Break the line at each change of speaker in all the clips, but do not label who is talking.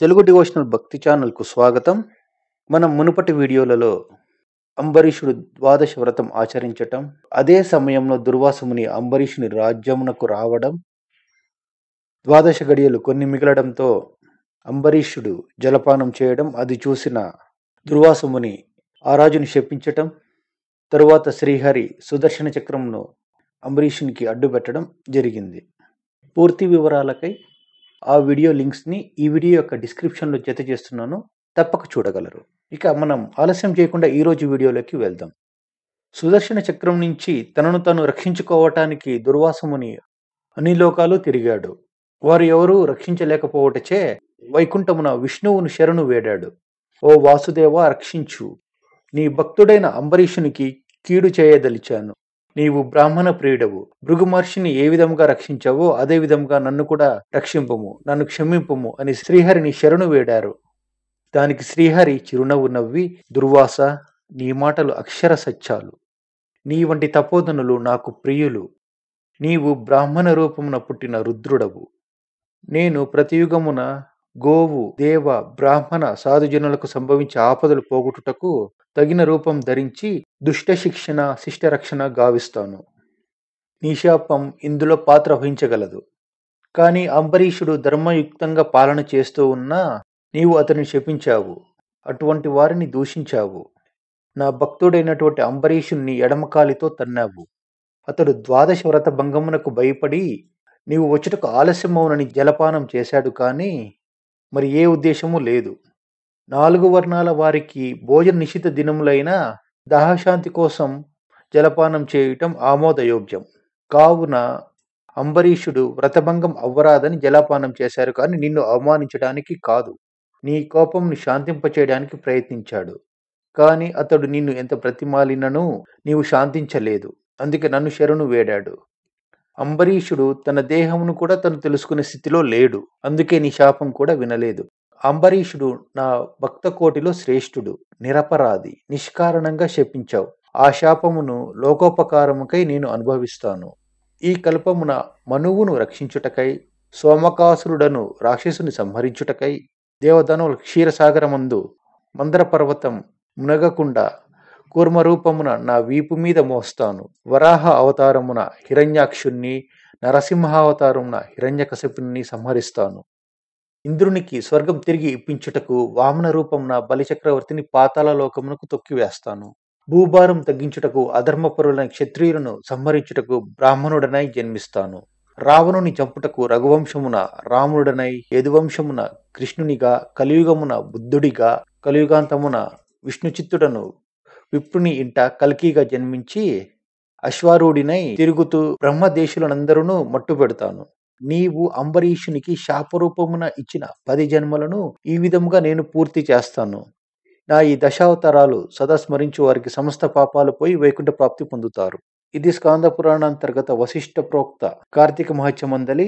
Telugu devotional భక్తి ఛానల్కు స్వాగతం. మనం మునుపటి వీడియోలలో అంబరీషుడు ద్వాదశ వ్రతం ఆచరించటం, అదే సమయంలో దుర్వాసముని అంబరీషుని రాజ్యమునకు రావడం, ద్వాదశ గడియలు కొన్ని మిగలడంతో అంబరీషుడు జలపానం చేయడం, అది చూసిన దుర్వాసముని ఆ రాజుని శపించటం, తరువాత శ్రీహరి సుదర్శన చక్రంను అంబరీషునికి అడ్డుపెట్టడం జరిగింది. పూర్తి వివరాలకై ఆ వీడియో లింక్స్ని ఈ వీడియో యొక్క డిస్క్రిప్షన్లో జత చేస్తున్నాను, తప్పక చూడగలరు. ఇక మనం ఆలస్యం చేయకుండా ఈరోజు వీడియోలోకి వెళ్దాం. సుదర్శన చక్రం నుంచి తనను తాను రక్షించుకోవటానికి దుర్వాసముని అన్ని లోకాలు తిరిగాడు. వారు ఎవరూ రక్షించలేకపోవటచే వైకుంఠమున విష్ణువును శరణు వేడాడు. ఓ వాసుదేవ, రక్షించు, నీ భక్తుడైన అంబరీషునికి కీడు చేయదలిచాను. నీవు బ్రాహ్మణ ప్రియుడవు. భృగు మహర్షిని ఏ విధంగా రక్షించావో అదే విధంగా నన్ను కూడా రక్షింపము, నన్ను క్షమింపము అని శ్రీహరిని శరణు వేడారు. దానికి శ్రీహరి చిరునవ్వు నవ్వి, దుర్వాస, నీ మాటలు అక్షర సత్యాలు. నీ వంటి తపోధనులు నాకు ప్రియులు. నీవు బ్రాహ్మణ రూపమున పుట్టిన రుద్రుడవు. నేను ప్రతియుగమున గోవు, దేవ, బ్రాహ్మణ సాధుజనులకు సంభవించే ఆపదలు పోగొట్టుటకు తగిన రూపం ధరించి దుష్ట శిక్షణ, శిష్ట రక్షణ గావిస్తాను. నీ శాపం ఇందులో పాత్ర వహించగలదు. కానీ అంబరీషుడు ధర్మయుక్తంగా పాలన చేస్తూ ఉన్నా నీవు అతన్ని శపించావు, అటువంటి వారిని దూషించావు. నా భక్తుడైనటువంటి అంబరీషుణ్ణి ఎడమకాలితో తన్నావు. అతడు ద్వాదశ వ్రత భంగమునకు భయపడి నీవు వచ్చుటకు ఆలస్యమవునని జలపానం చేశాడు, కానీ మరి ఏ ఉద్దేశము లేదు. 4 వర్ణాల వారికి భోజన నిషిద్ధ దినములైన దాహశాంతి కోసం జలపానం చేయటం ఆమోదయోగ్యం. కావున అంబరీషుడు వ్రతభంగం అవ్వరాదని జలపానం చేశారు, కానీ నిన్ను అవమానించడానికి కాదు. నీ కోపంను శాంతింపచేయడానికి ప్రయత్నించాడు, కానీ అతడు నిన్ను ఎంత బ్రతిమాలినను నీవు శాంతించలేదు. అందుకే నన్ను శరణు వేడాడు. అంబరీషుడు తన దేహమును కూడా తను తెలుసుకునే స్థితిలో లేడు, అందుకే నీ శాపం కూడా వినలేదు. అంబరీషుడు నా భక్త కోటిలో శ్రేష్ఠుడు, నిరపరాధి, నిష్కారణంగా శపించావు. ఆ శాపమును లోకోపకారముకై నేను అనుభవిస్తాను. ఈ కల్పమున మనువును రక్షించుటకై, సోమకాసురుడను రాక్షసుని సంహరించుటకై, దేవదానుల క్షీరసాగరమందు మందర పర్వతం మునగకుండా కూర్మరూపమున నా వీపు మీద మోస్తాను. వరాహ అవతారమున హిరణ్యాక్షుణ్ణి, నరసింహావతారమున హిరణ్యకశిపుణ్ణి సంహరిస్తాను. ఇంద్రునికి స్వర్గం తిరిగి ఇప్పించుటకు వామన రూపమున బలిచక్రవర్తిని పాతాళ లోకమునకు తొక్కివేస్తాను. భూభారం తగ్గించుటకు అధర్మపరులైన క్షత్రియులను సంహరించుటకు బ్రాహ్మణుడనై జన్మిస్తాను. రావణుని చంపుటకు రఘువంశమున రాముడనై, యదువంశమున కృష్ణునిగా, కలియుగమున బుద్ధుడిగా, కలియుగాంతమున విష్ణుచిత్తుడను విప్రుని ఇంట కల్కిగా జన్మించి అశ్వారూఢినై తిరుగుతూ బ్రహ్మదేశులనందరూ మట్టుపెడతాను. నీవు అంబరీషునికి శాపరూపమున ఇచ్చిన 10 జన్మలను ఈ విధముగా నేను పూర్తి చేస్తాను. నా ఈ దశావతారాలు సదా స్మరించు వారికి సమస్త పాపాలు పోయి వైకుంఠ ప్రాప్తి పొందుతారు. ఇది స్కాంద పురాణాంతర్గత వశిష్ఠ ప్రోక్త కార్తీక మహత్యమందలి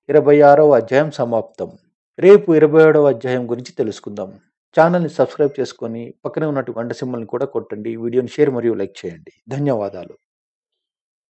26వ అధ్యాయం సమాప్తం. రేపు 27వ అధ్యాయం గురించి తెలుసుకుందాం. ఛానల్ని సబ్స్క్రైబ్ చేసుకొని పక్కనే ఉన్నటువంటి గంట సింబల్ని కూడా కొట్టండి. వీడియోని షేర్ మరియు లైక్ చేయండి. ధన్యవాదాలు.